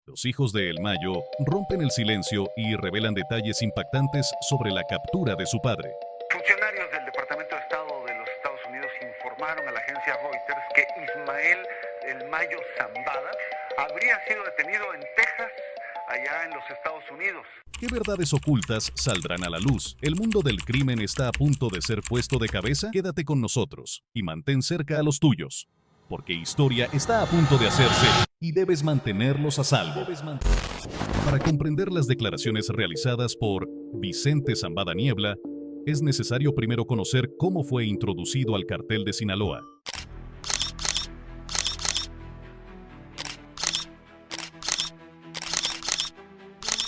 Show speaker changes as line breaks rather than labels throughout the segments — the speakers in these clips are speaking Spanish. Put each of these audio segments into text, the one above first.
Los hijos de El Mayo rompen el silencio y revelan detalles impactantes sobre la captura de su padre.
Funcionarios del Departamento de Estado de los Estados Unidos informaron a la agencia Reuters que Ismael El Mayo Zambada habría sido detenido en Texas, allá en los Estados Unidos.
¿Qué verdades ocultas saldrán a la luz? ¿El mundo del crimen está a punto de ser puesto de cabeza? Quédate con nosotros y mantén cerca a los tuyos, porque historia está a punto de hacerse y debes mantenerlos a salvo. Para comprender las declaraciones realizadas por Vicente Zambada Niebla, es necesario primero conocer cómo fue introducido al cartel de Sinaloa.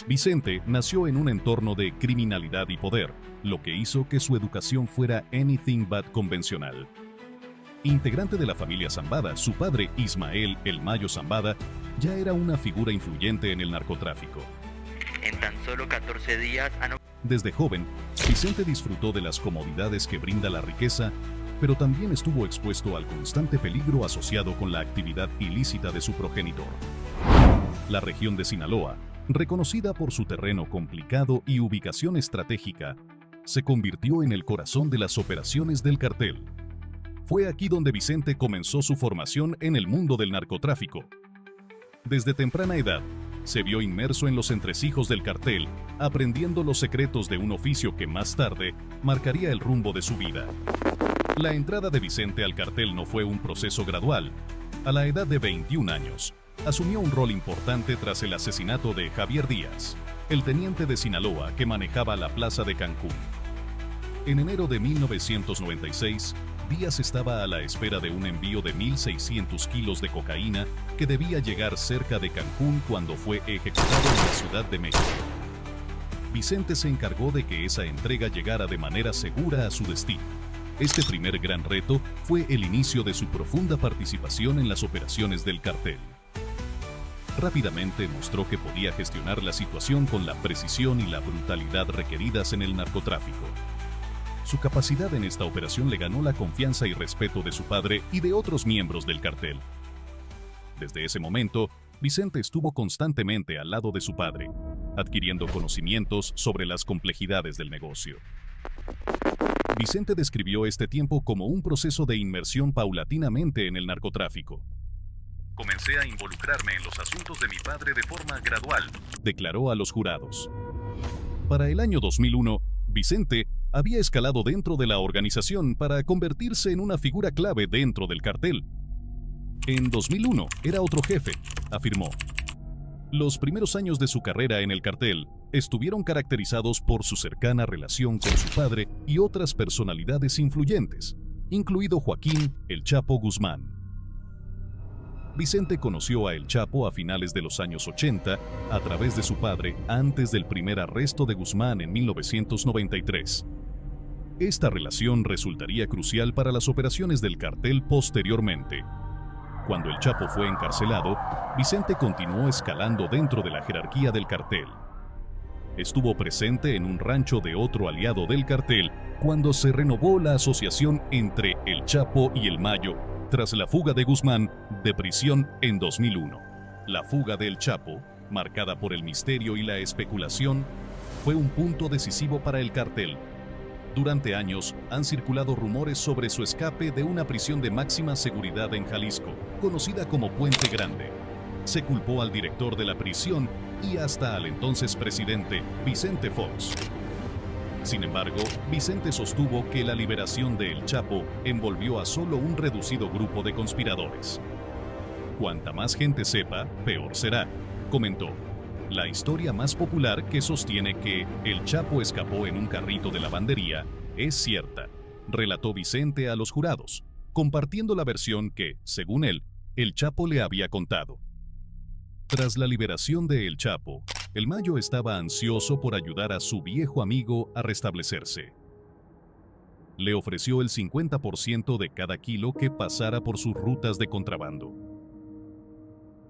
Vicente nació en un entorno de criminalidad y poder, lo que hizo que su educación fuera anything but convencional. Integrante de la familia Zambada, su padre, Ismael El Mayo Zambada, ya era una figura influyente en el narcotráfico.
En tan solo 14 días
Desde joven, Vicente disfrutó de las comodidades que brinda la riqueza, pero también estuvo expuesto al constante peligro asociado con la actividad ilícita de su progenitor. La región de Sinaloa, reconocida por su terreno complicado y ubicación estratégica, se convirtió en el corazón de las operaciones del cartel. Fue aquí donde Vicente comenzó su formación en el mundo del narcotráfico. Desde temprana edad, se vio inmerso en los entresijos del cartel, aprendiendo los secretos de un oficio que más tarde marcaría el rumbo de su vida. La entrada de Vicente al cartel no fue un proceso gradual. A la edad de 21 años, asumió un rol importante tras el asesinato de Javier Díaz, el teniente de Sinaloa que manejaba la plaza de Cancún. En enero de 1996, Díaz estaba a la espera de un envío de 1.600 kilos de cocaína que debía llegar cerca de Cancún cuando fue ejecutado en la Ciudad de México. Vicente se encargó de que esa entrega llegara de manera segura a su destino. Este primer gran reto fue el inicio de su profunda participación en las operaciones del cartel. Rápidamente mostró que podía gestionar la situación con la precisión y la brutalidad requeridas en el narcotráfico. Su capacidad en esta operación le ganó la confianza y respeto de su padre y de otros miembros del cartel. Desde ese momento, Vicente estuvo constantemente al lado de su padre, adquiriendo conocimientos sobre las complejidades del negocio. Vicente describió este tiempo como un proceso de inmersión paulatinamente en el narcotráfico. Comencé a involucrarme en los asuntos de mi padre de forma gradual, declaró a los jurados. Para el año 2001, Vicente había escalado dentro de la organización para convertirse en una figura clave dentro del cartel. En 2001 era otro jefe, afirmó. Los primeros años de su carrera en el cartel estuvieron caracterizados por su cercana relación con su padre y otras personalidades influyentes, incluido Joaquín El Chapo Guzmán. Vicente conoció a El Chapo a finales de los años 80 a través de su padre antes del primer arresto de Guzmán en 1993. Esta relación resultaría crucial para las operaciones del cartel posteriormente. Cuando El Chapo fue encarcelado, Vicente continuó escalando dentro de la jerarquía del cartel. Estuvo presente en un rancho de otro aliado del cartel cuando se renovó la asociación entre El Chapo y El Mayo tras la fuga de Guzmán de prisión en 2001. La fuga de El Chapo, marcada por el misterio y la especulación, fue un punto decisivo para el cartel. Durante años han circulado rumores sobre su escape de una prisión de máxima seguridad en Jalisco, conocida como Puente Grande. Se culpó al director de la prisión y hasta al entonces presidente, Vicente Fox. Sin embargo, Vicente sostuvo que la liberación de El Chapo envolvió a solo un reducido grupo de conspiradores. Cuanta más gente sepa, peor será, comentó. La historia más popular que sostiene que El Chapo escapó en un carrito de lavandería es cierta, relató Vicente a los jurados, compartiendo la versión que, según él, El Chapo le había contado. Tras la liberación de El Chapo, El Mayo estaba ansioso por ayudar a su viejo amigo a restablecerse. Le ofreció el 50% de cada kilo que pasara por sus rutas de contrabando.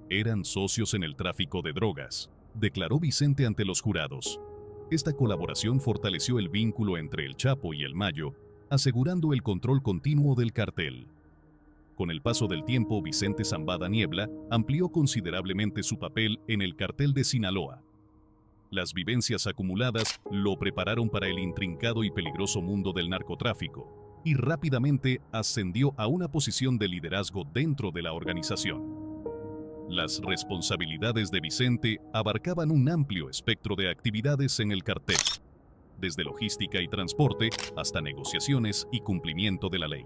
Eran socios en el tráfico de drogas, declaró Vicente ante los jurados. Esta colaboración fortaleció el vínculo entre El Chapo y El Mayo, asegurando el control continuo del cartel. Con el paso del tiempo, Vicente Zambada Niebla amplió considerablemente su papel en el cartel de Sinaloa. Las vivencias acumuladas lo prepararon para el intrincado y peligroso mundo del narcotráfico, y rápidamente ascendió a una posición de liderazgo dentro de la organización. Las responsabilidades de Vicente abarcaban un amplio espectro de actividades en el cartel, desde logística y transporte hasta negociaciones y cumplimiento de la ley.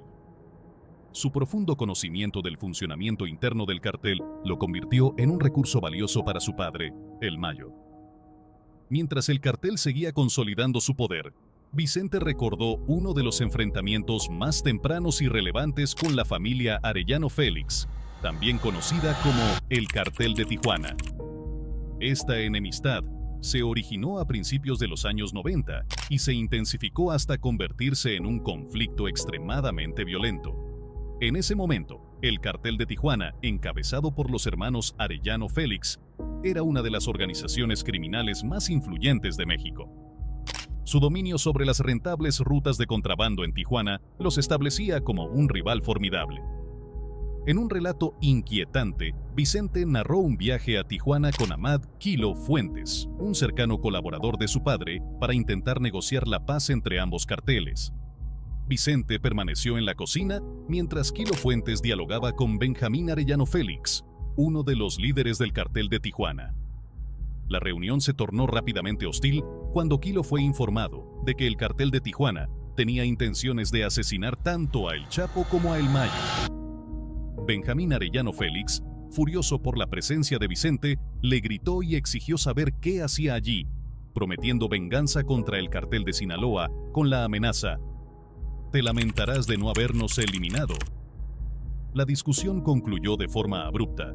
Su profundo conocimiento del funcionamiento interno del cartel lo convirtió en un recurso valioso para su padre, el Mayo. Mientras el cartel seguía consolidando su poder, Vicente recordó uno de los enfrentamientos más tempranos y relevantes con la familia Arellano Félix, también conocida como el Cartel de Tijuana. Esta enemistad se originó a principios de los años 90 y se intensificó hasta convertirse en un conflicto extremadamente violento. En ese momento, el Cartel de Tijuana, encabezado por los hermanos Arellano Félix, era una de las organizaciones criminales más influyentes de México. Su dominio sobre las rentables rutas de contrabando en Tijuana los establecía como un rival formidable. En un relato inquietante, Vicente narró un viaje a Tijuana con Ahmad Kilo Fuentes, un cercano colaborador de su padre, para intentar negociar la paz entre ambos carteles. Vicente permaneció en la cocina mientras Kilo Fuentes dialogaba con Benjamín Arellano Félix, uno de los líderes del cartel de Tijuana. La reunión se tornó rápidamente hostil cuando Kilo fue informado de que el cartel de Tijuana tenía intenciones de asesinar tanto a El Chapo como a El Mayo. Benjamín Arellano Félix, furioso por la presencia de Vicente, le gritó y exigió saber qué hacía allí, prometiendo venganza contra el cartel de Sinaloa con la amenaza: «Te lamentarás de no habernos eliminado». La discusión concluyó de forma abrupta,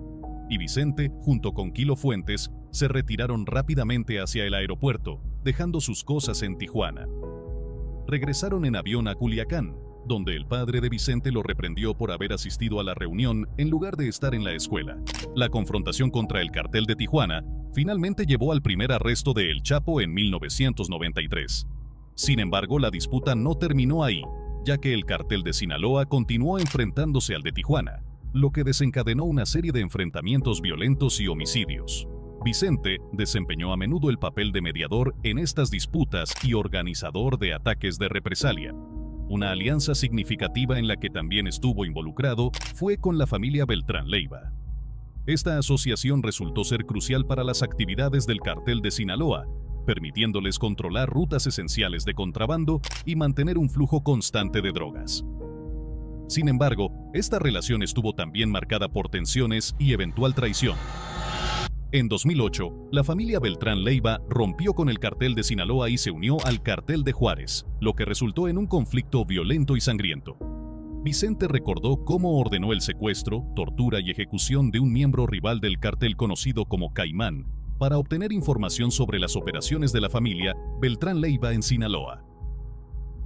y Vicente, junto con Kilo Fuentes, se retiraron rápidamente hacia el aeropuerto, dejando sus cosas en Tijuana. Regresaron en avión a Culiacán, donde el padre de Vicente lo reprendió por haber asistido a la reunión en lugar de estar en la escuela. La confrontación contra el cartel de Tijuana finalmente llevó al primer arresto de El Chapo en 1993. Sin embargo, la disputa no terminó ahí, ya que el cartel de Sinaloa continuó enfrentándose al de Tijuana, lo que desencadenó una serie de enfrentamientos violentos y homicidios. Vicente desempeñó a menudo el papel de mediador en estas disputas y organizador de ataques de represalia. Una alianza significativa en la que también estuvo involucrado fue con la familia Beltrán Leiva. Esta asociación resultó ser crucial para las actividades del cartel de Sinaloa, permitiéndoles controlar rutas esenciales de contrabando y mantener un flujo constante de drogas. Sin embargo, esta relación estuvo también marcada por tensiones y eventual traición. En 2008, la familia Beltrán Leiva rompió con el cartel de Sinaloa y se unió al cartel de Juárez, lo que resultó en un conflicto violento y sangriento. Vicente recordó cómo ordenó el secuestro, tortura y ejecución de un miembro rival del cartel conocido como Caimán, para obtener información sobre las operaciones de la familia Beltrán Leiva en Sinaloa.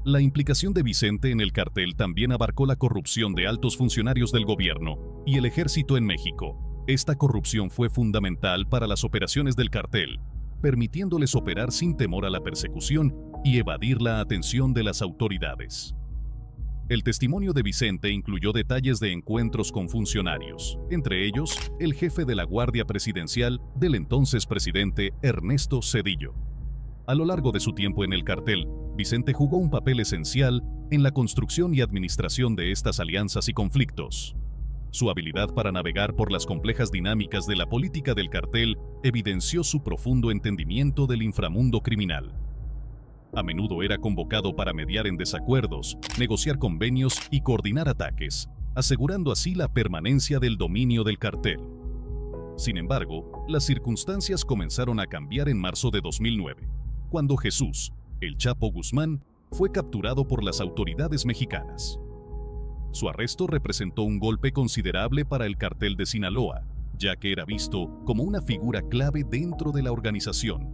La implicación de Vicente en el cartel también abarcó la corrupción de altos funcionarios del gobierno y el ejército en México. Esta corrupción fue fundamental para las operaciones del cartel, permitiéndoles operar sin temor a la persecución y evadir la atención de las autoridades. El testimonio de Vicente incluyó detalles de encuentros con funcionarios, entre ellos el jefe de la Guardia Presidencial del entonces presidente Ernesto Zedillo. A lo largo de su tiempo en el cartel, Vicente jugó un papel esencial en la construcción y administración de estas alianzas y conflictos. Su habilidad para navegar por las complejas dinámicas de la política del cartel evidenció su profundo entendimiento del inframundo criminal. A menudo era convocado para mediar en desacuerdos, negociar convenios y coordinar ataques, asegurando así la permanencia del dominio del cartel. Sin embargo, las circunstancias comenzaron a cambiar en marzo de 2009, cuando Jesús, El Chapo Guzmán, fue capturado por las autoridades mexicanas. Su arresto representó un golpe considerable para el cartel de Sinaloa, ya que era visto como una figura clave dentro de la organización.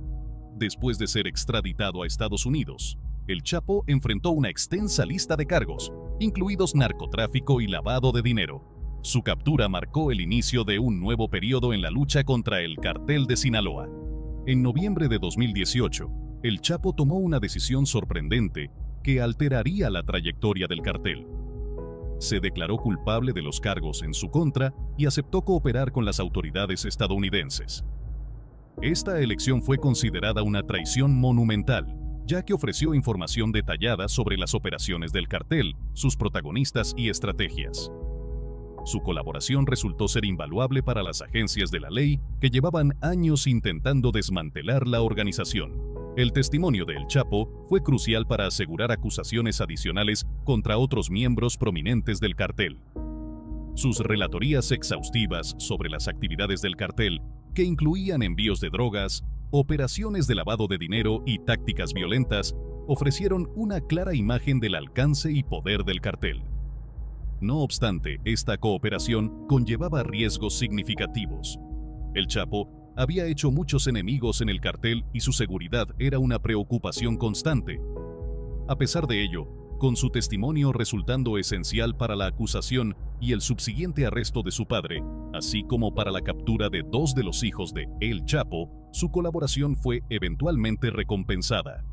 Después de ser extraditado a Estados Unidos, El Chapo enfrentó una extensa lista de cargos, incluidos narcotráfico y lavado de dinero. Su captura marcó el inicio de un nuevo periodo en la lucha contra el cartel de Sinaloa. En noviembre de 2018, El Chapo tomó una decisión sorprendente que alteraría la trayectoria del cartel. se declaró culpable de los cargos en su contra y aceptó cooperar con las autoridades estadounidenses. Esta elección fue considerada una traición monumental, ya que ofreció información detallada sobre las operaciones del cartel, sus protagonistas y estrategias. Su colaboración resultó ser invaluable para las agencias de la ley que llevaban años intentando desmantelar la organización. El testimonio de El Chapo fue crucial para asegurar acusaciones adicionales contra otros miembros prominentes del cartel. Sus relatorías exhaustivas sobre las actividades del cartel, que incluían envíos de drogas, operaciones de lavado de dinero y tácticas violentas, ofrecieron una clara imagen del alcance y poder del cartel. No obstante, esta cooperación conllevaba riesgos significativos. El Chapo había hecho muchos enemigos en el cartel y su seguridad era una preocupación constante. A pesar de ello, con su testimonio resultando esencial para la acusación y el subsiguiente arresto de su padre, así como para la captura de 2 de los hijos de El Chapo, su colaboración fue eventualmente recompensada.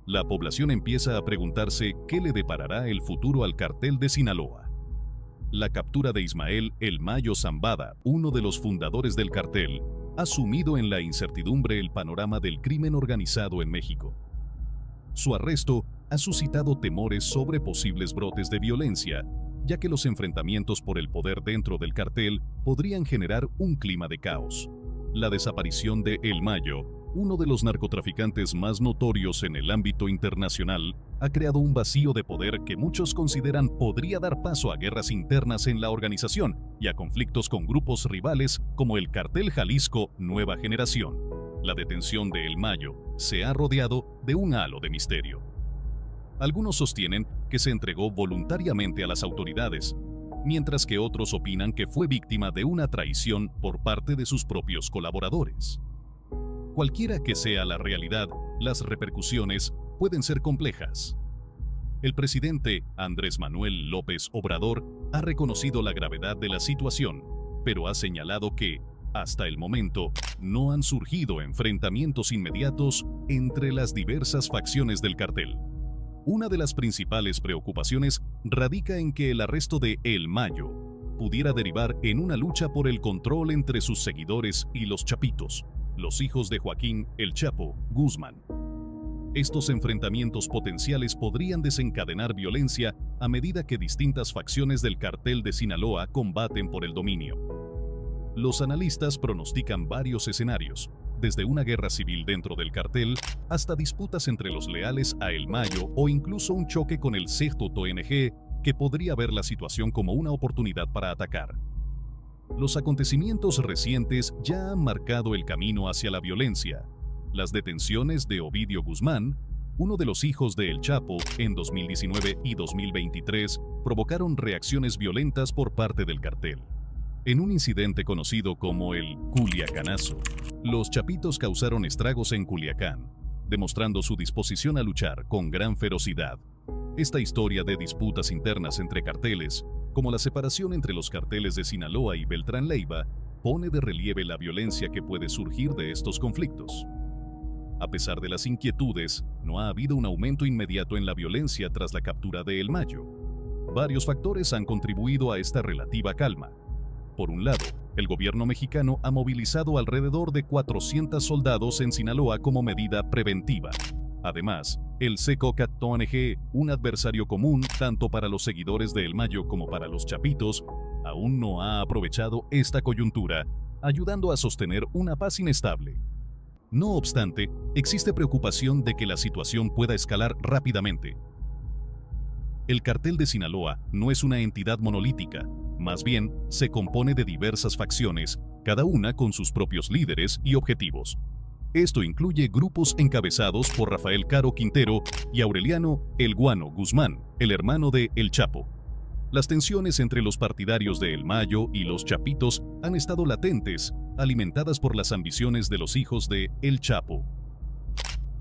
La población empieza a preguntarse qué le deparará el futuro al cartel de Sinaloa. La captura de Ismael El Mayo Zambada, uno de los fundadores del cartel, ha sumido en la incertidumbre el panorama del crimen organizado en México. Su arresto ha suscitado temores sobre posibles brotes de violencia, ya que los enfrentamientos por el poder dentro del cartel podrían generar un clima de caos. La desaparición de El Mayo, uno de los narcotraficantes más notorios en el ámbito internacional, ha creado un vacío de poder que muchos consideran podría dar paso a guerras internas en la organización y a conflictos con grupos rivales como el Cartel Jalisco Nueva Generación. La detención de El Mayo se ha rodeado de un halo de misterio. Algunos sostienen que se entregó voluntariamente a las autoridades, mientras que otros opinan que fue víctima de una traición por parte de sus propios colaboradores. Cualquiera que sea la realidad, las repercusiones pueden ser complejas. El presidente Andrés Manuel López Obrador ha reconocido la gravedad de la situación, pero ha señalado que, hasta el momento, no han surgido enfrentamientos inmediatos entre las diversas facciones del cartel. Una de las principales preocupaciones radica en que el arresto de El Mayo pudiera derivar en una lucha por el control entre sus seguidores y los chapitos, los hijos de Joaquín El Chapo Guzmán. Estos enfrentamientos potenciales podrían desencadenar violencia a medida que distintas facciones del cartel de Sinaloa combaten por el dominio. Los analistas pronostican varios escenarios, desde una guerra civil dentro del cartel hasta disputas entre los leales a El Mayo o incluso un choque con el CEJTONG que podría ver la situación como una oportunidad para atacar. Los acontecimientos recientes ya han marcado el camino hacia la violencia. Las detenciones de Ovidio Guzmán, uno de los hijos de El Chapo, en 2019 y 2023, provocaron reacciones violentas por parte del cartel. En un incidente conocido como el Culiacanazo, los chapitos causaron estragos en Culiacán, demostrando su disposición a luchar con gran ferocidad. Esta historia de disputas internas entre carteles, como la separación entre los carteles de Sinaloa y Beltrán Leiva, pone de relieve la violencia que puede surgir de estos conflictos. A pesar de las inquietudes, no ha habido un aumento inmediato en la violencia tras la captura de El Mayo. Varios factores han contribuido a esta relativa calma. Por un lado, el gobierno mexicano ha movilizado alrededor de 400 soldados en Sinaloa como medida preventiva. Además, el CEJTONG, un adversario común tanto para los seguidores de El Mayo como para los chapitos, aún no ha aprovechado esta coyuntura, ayudando a sostener una paz inestable. No obstante, existe preocupación de que la situación pueda escalar rápidamente. El cartel de Sinaloa no es una entidad monolítica, más bien se compone de diversas facciones, cada una con sus propios líderes y objetivos. Esto incluye grupos encabezados por Rafael Caro Quintero y Aureliano El Guano Guzmán, el hermano de El Chapo. Las tensiones entre los partidarios de El Mayo y los chapitos han estado latentes, alimentadas por las ambiciones de los hijos de El Chapo.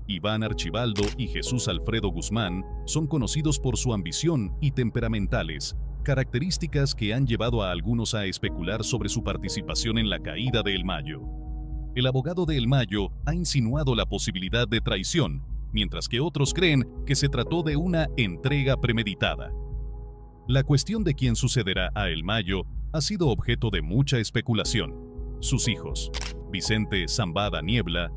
Iván Archibaldo y Jesús Alfredo Guzmán son conocidos por su ambición y temperamentales, características que han llevado a algunos a especular sobre su participación en la caída de El Mayo. El abogado de El Mayo ha insinuado la posibilidad de traición, mientras que otros creen que se trató de una entrega premeditada. La cuestión de quién sucederá a El Mayo ha sido objeto de mucha especulación. Sus hijos, Vicente Zambada Niebla,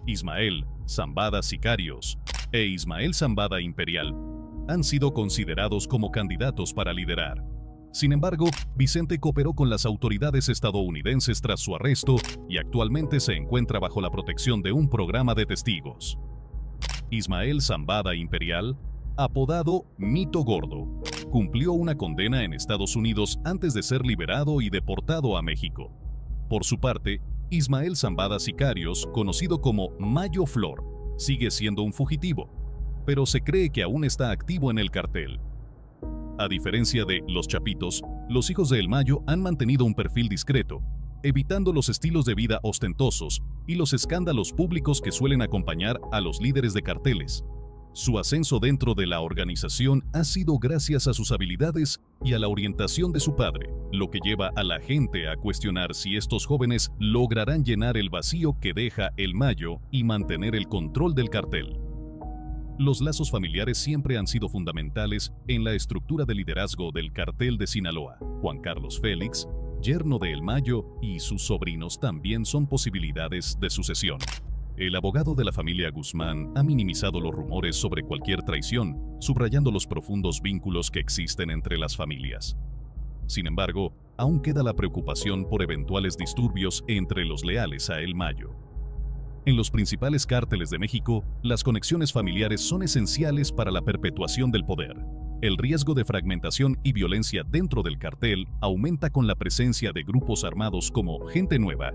Ismael Zambada Sicarios e Ismael Zambada Imperial, han sido considerados como candidatos para liderar. Sin embargo, Vicente cooperó con las autoridades estadounidenses tras su arresto y actualmente se encuentra bajo la protección de un programa de testigos. Ismael Zambada Imperial, apodado Mito Gordo, cumplió una condena en Estados Unidos antes de ser liberado y deportado a México. Por su parte, Ismael Zambada Sicarios, conocido como Mayo Flor, sigue siendo un fugitivo, pero se cree que aún está activo en el cartel. A diferencia de Los Chapitos, los hijos de El Mayo han mantenido un perfil discreto, evitando los estilos de vida ostentosos y los escándalos públicos que suelen acompañar a los líderes de carteles. Su ascenso dentro de la organización ha sido gracias a sus habilidades y a la orientación de su padre, lo que lleva a la gente a cuestionar si estos jóvenes lograrán llenar el vacío que deja El Mayo y mantener el control del cartel. Los lazos familiares siempre han sido fundamentales en la estructura de liderazgo del cartel de Sinaloa. Juan Carlos Félix, yerno de El Mayo, y sus sobrinos también son posibilidades de sucesión. El abogado de la familia Guzmán ha minimizado los rumores sobre cualquier traición, subrayando los profundos vínculos que existen entre las familias. Sin embargo, aún queda la preocupación por eventuales disturbios entre los leales a El Mayo. En los principales cárteles de México, las conexiones familiares son esenciales para la perpetuación del poder. El riesgo de fragmentación y violencia dentro del cartel aumenta con la presencia de grupos armados como Gente Nueva,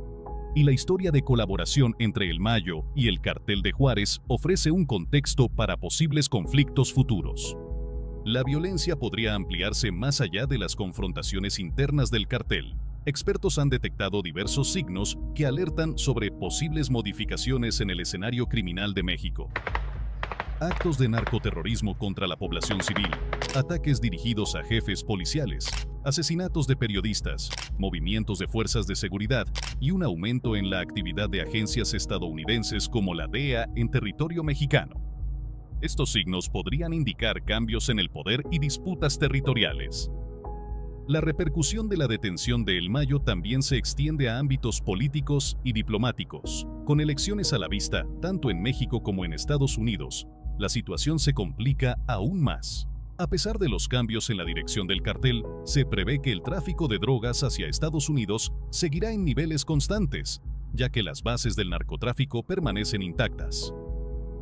y la historia de colaboración entre El Mayo y el cartel de Juárez ofrece un contexto para posibles conflictos futuros. La violencia podría ampliarse más allá de las confrontaciones internas del cartel. Expertos han detectado diversos signos que alertan sobre posibles modificaciones en el escenario criminal de México. Actos de narcoterrorismo contra la población civil, ataques dirigidos a jefes policiales, asesinatos de periodistas, movimientos de fuerzas de seguridad y un aumento en la actividad de agencias estadounidenses como la DEA en territorio mexicano. Estos signos podrían indicar cambios en el poder y disputas territoriales. La repercusión de la detención de El Mayo también se extiende a ámbitos políticos y diplomáticos. Con elecciones a la vista, tanto en México como en Estados Unidos, la situación se complica aún más. A pesar de los cambios en la dirección del cartel, se prevé que el tráfico de drogas hacia Estados Unidos seguirá en niveles constantes, ya que las bases del narcotráfico permanecen intactas.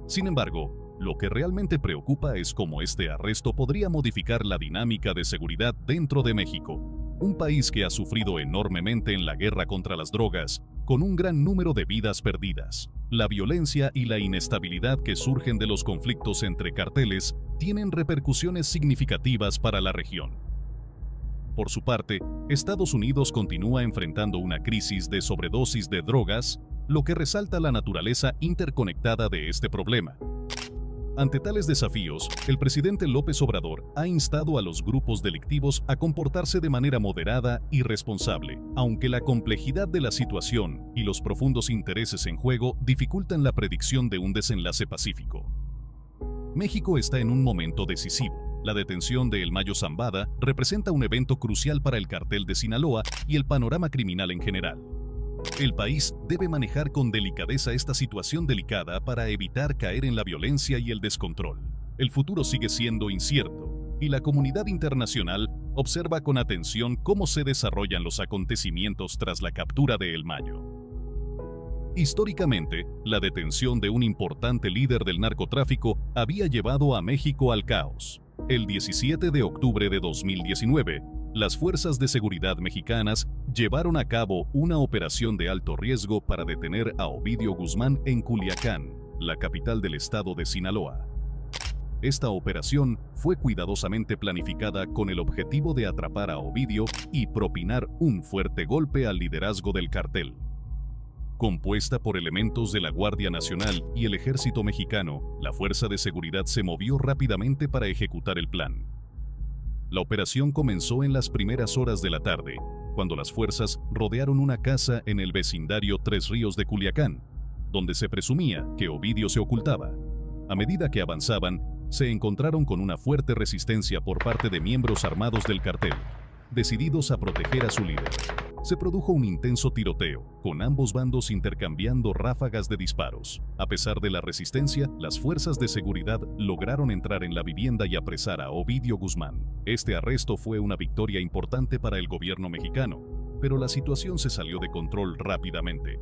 Sin embargo, lo que realmente preocupa es cómo este arresto podría modificar la dinámica de seguridad dentro de México, un país que ha sufrido enormemente en la guerra contra las drogas, con un gran número de vidas perdidas. La violencia y la inestabilidad que surgen de los conflictos entre carteles tienen repercusiones significativas para la región. Por su parte, Estados Unidos continúa enfrentando una crisis de sobredosis de drogas, lo que resalta la naturaleza interconectada de este problema. Ante tales desafíos, el presidente López Obrador ha instado a los grupos delictivos a comportarse de manera moderada y responsable, aunque la complejidad de la situación y los profundos intereses en juego dificultan la predicción de un desenlace pacífico. México está en un momento decisivo. La detención de El Mayo Zambada representa un evento crucial para el cartel de Sinaloa y el panorama criminal en general. El país debe manejar con delicadeza esta situación delicada para evitar caer en la violencia y el descontrol. El futuro sigue siendo incierto, y la comunidad internacional observa con atención cómo se desarrollan los acontecimientos tras la captura de El Mayo. Históricamente, la detención de un importante líder del narcotráfico había llevado a México al caos. El 17 de octubre de 2019, las fuerzas de seguridad mexicanas llevaron a cabo una operación de alto riesgo para detener a Ovidio Guzmán en Culiacán, la capital del estado de Sinaloa. Esta operación fue cuidadosamente planificada con el objetivo de atrapar a Ovidio y propinar un fuerte golpe al liderazgo del cartel. Compuesta por elementos de la Guardia Nacional y el Ejército Mexicano, la Fuerza de Seguridad se movió rápidamente para ejecutar el plan. La operación comenzó en las primeras horas de la tarde, cuando las fuerzas rodearon una casa en el vecindario Tres Ríos de Culiacán, donde se presumía que Ovidio se ocultaba. A medida que avanzaban, se encontraron con una fuerte resistencia por parte de miembros armados del cartel, decididos a proteger a su líder. Se produjo un intenso tiroteo, con ambos bandos intercambiando ráfagas de disparos. A pesar de la resistencia, las fuerzas de seguridad lograron entrar en la vivienda y apresar a Ovidio Guzmán. Este arresto fue una victoria importante para el gobierno mexicano, pero la situación se salió de control rápidamente.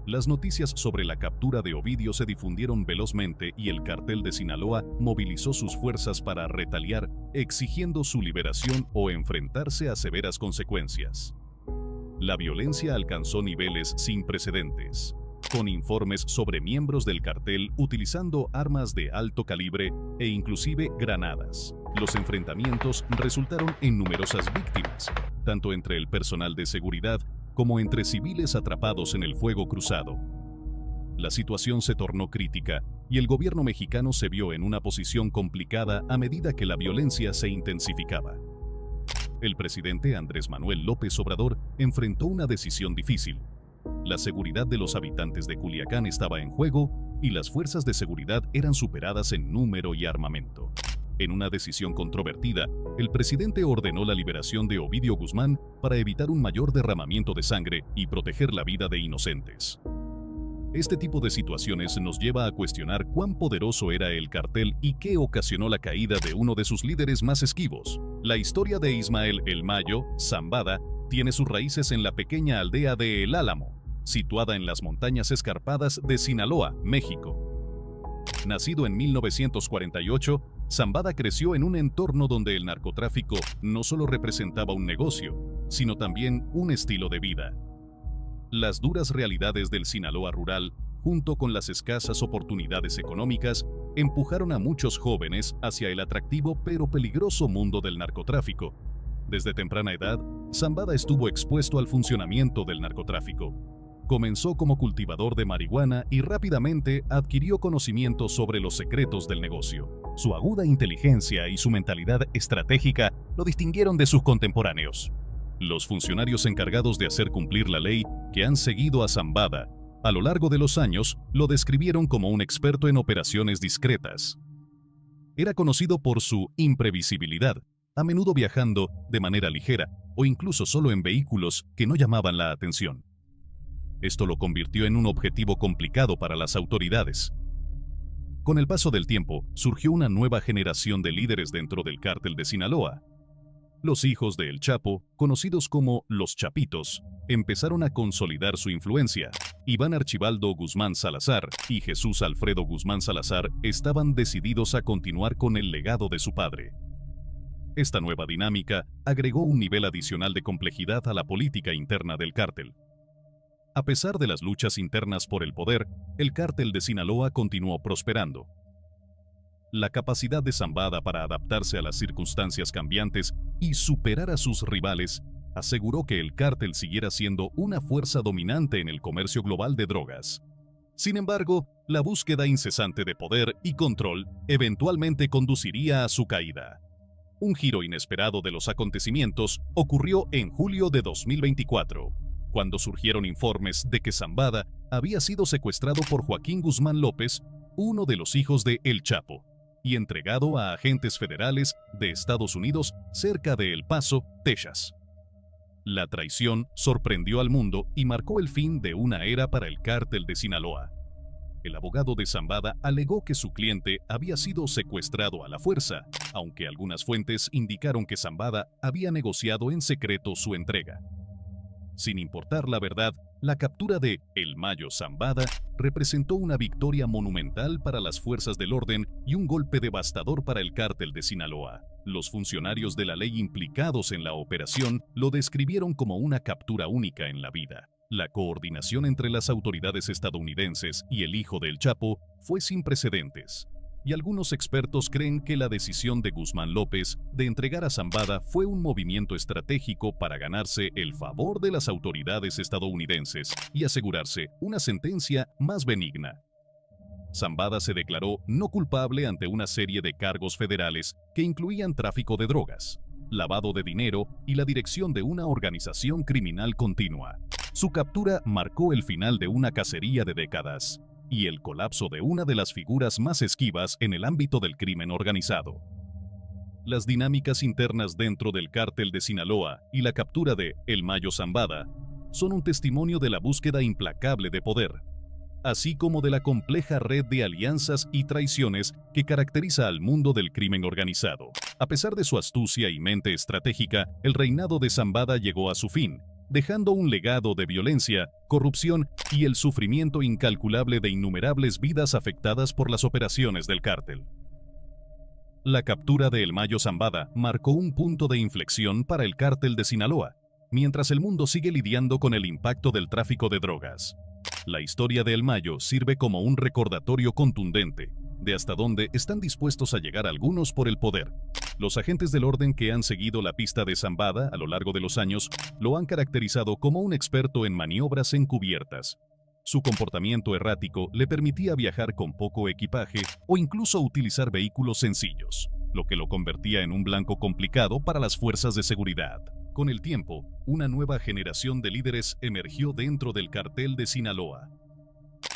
Las noticias sobre la captura de Ovidio se difundieron velozmente y el Cártel de Sinaloa movilizó sus fuerzas para retaliar, exigiendo su liberación o enfrentarse a severas consecuencias. La violencia alcanzó niveles sin precedentes, con informes sobre miembros del cartel utilizando armas de alto calibre e inclusive granadas. Los enfrentamientos resultaron en numerosas víctimas, tanto entre el personal de seguridad como entre civiles atrapados en el fuego cruzado. La situación se tornó crítica y el gobierno mexicano se vio en una posición complicada a medida que la violencia se intensificaba. El presidente Andrés Manuel López Obrador enfrentó una decisión difícil. La seguridad de los habitantes de Culiacán estaba en juego y las fuerzas de seguridad eran superadas en número y armamento. En una decisión controvertida, el presidente ordenó la liberación de Ovidio Guzmán para evitar un mayor derramamiento de sangre y proteger la vida de inocentes. Este tipo de situaciones nos lleva a cuestionar cuán poderoso era el cartel y qué ocasionó la caída de uno de sus líderes más esquivos. La historia de Ismael El Mayo Zambada tiene sus raíces en la pequeña aldea de El Álamo, situada en las montañas escarpadas de Sinaloa, México. Nacido en 1948, Zambada creció en un entorno donde el narcotráfico no solo representaba un negocio, sino también un estilo de vida. Las duras realidades del Sinaloa rural, junto con las escasas oportunidades económicas, empujaron a muchos jóvenes hacia el atractivo pero peligroso mundo del narcotráfico. Desde temprana edad, Zambada estuvo expuesto al funcionamiento del narcotráfico. Comenzó como cultivador de marihuana y rápidamente adquirió conocimientos sobre los secretos del negocio. Su aguda inteligencia y su mentalidad estratégica lo distinguieron de sus contemporáneos. Los funcionarios encargados de hacer cumplir la ley, que han seguido a Zambada a lo largo de los años, lo describieron como un experto en operaciones discretas. Era conocido por su imprevisibilidad, a menudo viajando de manera ligera o incluso solo en vehículos que no llamaban la atención. Esto lo convirtió en un objetivo complicado para las autoridades. Con el paso del tiempo, surgió una nueva generación de líderes dentro del cártel de Sinaloa. Los hijos de El Chapo, conocidos como los Chapitos, empezaron a consolidar su influencia. Iván Archibaldo Guzmán Salazar y Jesús Alfredo Guzmán Salazar estaban decididos a continuar con el legado de su padre. Esta nueva dinámica agregó un nivel adicional de complejidad a la política interna del cártel. A pesar de las luchas internas por el poder, el cártel de Sinaloa continuó prosperando. La capacidad de Zambada para adaptarse a las circunstancias cambiantes y superar a sus rivales aseguró que el cártel siguiera siendo una fuerza dominante en el comercio global de drogas. Sin embargo, la búsqueda incesante de poder y control eventualmente conduciría a su caída. Un giro inesperado de los acontecimientos ocurrió en julio de 2024, cuando surgieron informes de que Zambada había sido secuestrado por Joaquín Guzmán López, uno de los hijos de El Chapo, y entregado a agentes federales de Estados Unidos cerca de El Paso, Texas. La traición sorprendió al mundo y marcó el fin de una era para el cártel de Sinaloa. El abogado de Zambada alegó que su cliente había sido secuestrado a la fuerza, aunque algunas fuentes indicaron que Zambada había negociado en secreto su entrega. Sin importar la verdad, la captura de El Mayo Zambada representó una victoria monumental para las fuerzas del orden y un golpe devastador para el cártel de Sinaloa. Los funcionarios de la ley implicados en la operación lo describieron como una captura única en la vida. La coordinación entre las autoridades estadounidenses y el hijo del Chapo fue sin precedentes. Y algunos expertos creen que la decisión de Guzmán López de entregar a Zambada fue un movimiento estratégico para ganarse el favor de las autoridades estadounidenses y asegurarse una sentencia más benigna. Zambada se declaró no culpable ante una serie de cargos federales que incluían tráfico de drogas, lavado de dinero y la dirección de una organización criminal continua. Su captura marcó el final de una cacería de décadas. y el colapso de una de las figuras más esquivas en el ámbito del crimen organizado. Las dinámicas internas dentro del cártel de Sinaloa y la captura de El Mayo Zambada son un testimonio de la búsqueda implacable de poder, así como de la compleja red de alianzas y traiciones que caracteriza al mundo del crimen organizado. A pesar de su astucia y mente estratégica, el reinado de Zambada llegó a su fin, dejando un legado de violencia, corrupción y el sufrimiento incalculable de innumerables vidas afectadas por las operaciones del cártel. La captura de El Mayo Zambada marcó un punto de inflexión para el cártel de Sinaloa, mientras el mundo sigue lidiando con el impacto del tráfico de drogas. La historia de El Mayo sirve como un recordatorio contundente de hasta dónde están dispuestos a llegar algunos por el poder. Los agentes del orden que han seguido la pista de Zambada a lo largo de los años lo han caracterizado como un experto en maniobras encubiertas. Su comportamiento errático le permitía viajar con poco equipaje o incluso utilizar vehículos sencillos, lo que lo convertía en un blanco complicado para las fuerzas de seguridad. Con el tiempo, una nueva generación de líderes emergió dentro del cartel de Sinaloa.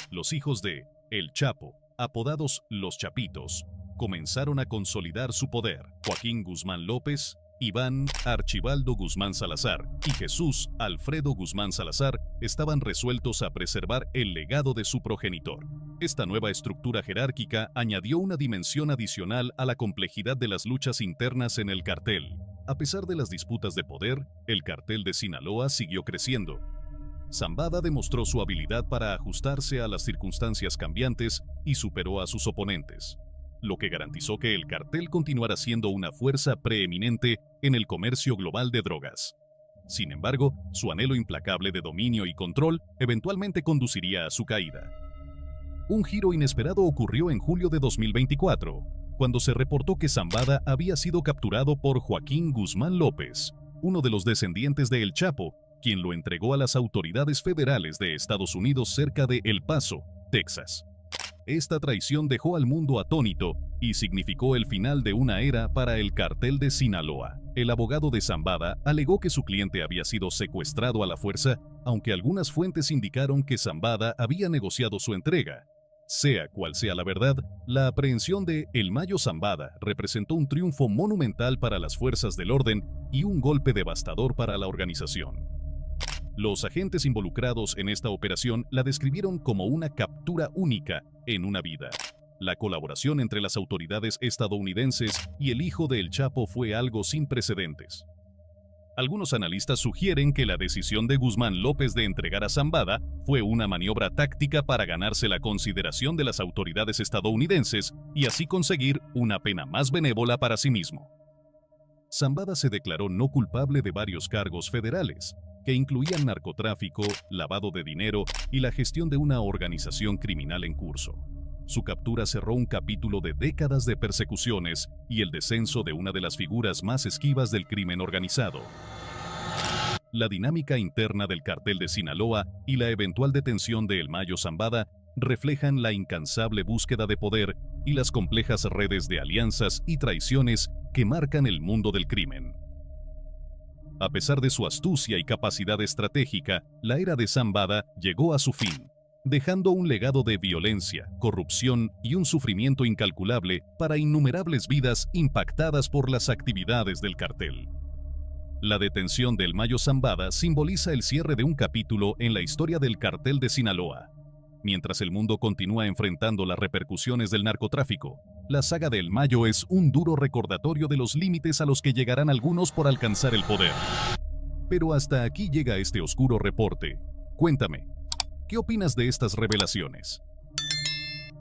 Los hijos de El Chapo, apodados Los Chapitos, comenzaron a consolidar su poder. Joaquín Guzmán López, Iván Archibaldo Guzmán Salazar y Jesús Alfredo Guzmán Salazar estaban resueltos a preservar el legado de su progenitor. Esta nueva estructura jerárquica añadió una dimensión adicional a la complejidad de las luchas internas en el cartel. A pesar de las disputas de poder, el cartel de Sinaloa siguió creciendo. Zambada demostró su habilidad para ajustarse a las circunstancias cambiantes y superó a sus oponentes, lo que garantizó que el cartel continuara siendo una fuerza preeminente en el comercio global de drogas. Sin embargo, su anhelo implacable de dominio y control eventualmente conduciría a su caída. Un giro inesperado ocurrió en julio de 2024, cuando se reportó que Zambada había sido capturado por Joaquín Guzmán López, uno de los descendientes de El Chapo, quien lo entregó a las autoridades federales de Estados Unidos cerca de El Paso, Texas. Esta traición dejó al mundo atónito y significó el final de una era para el cartel de Sinaloa. El abogado de Zambada alegó que su cliente había sido secuestrado a la fuerza, aunque algunas fuentes indicaron que Zambada había negociado su entrega. Sea cual sea la verdad, la aprehensión de El Mayo Zambada representó un triunfo monumental para las fuerzas del orden y un golpe devastador para la organización. Los agentes involucrados en esta operación la describieron como una captura única en una vida. La colaboración entre las autoridades estadounidenses y el hijo de El Chapo fue algo sin precedentes. Algunos analistas sugieren que la decisión de Guzmán López de entregar a Zambada fue una maniobra táctica para ganarse la consideración de las autoridades estadounidenses y así conseguir una pena más benévola para sí mismo. Zambada se declaró no culpable de varios cargos federales, que incluían narcotráfico, lavado de dinero y la gestión de una organización criminal en curso. Su captura cerró un capítulo de décadas de persecuciones y el descenso de una de las figuras más esquivas del crimen organizado. La dinámica interna del cartel de Sinaloa y la eventual detención de El Mayo Zambada reflejan la incansable búsqueda de poder y las complejas redes de alianzas y traiciones que marcan el mundo del crimen. A pesar de su astucia y capacidad estratégica, la era de Zambada llegó a su fin, dejando un legado de violencia, corrupción y un sufrimiento incalculable para innumerables vidas impactadas por las actividades del cartel. La detención del Mayo Zambada simboliza el cierre de un capítulo en la historia del cartel de Sinaloa. Mientras el mundo continúa enfrentando las repercusiones del narcotráfico, la saga del Mayo es un duro recordatorio de los límites a los que llegarán algunos por alcanzar el poder. Pero hasta aquí llega este oscuro reporte. Cuéntame, ¿qué opinas de estas revelaciones?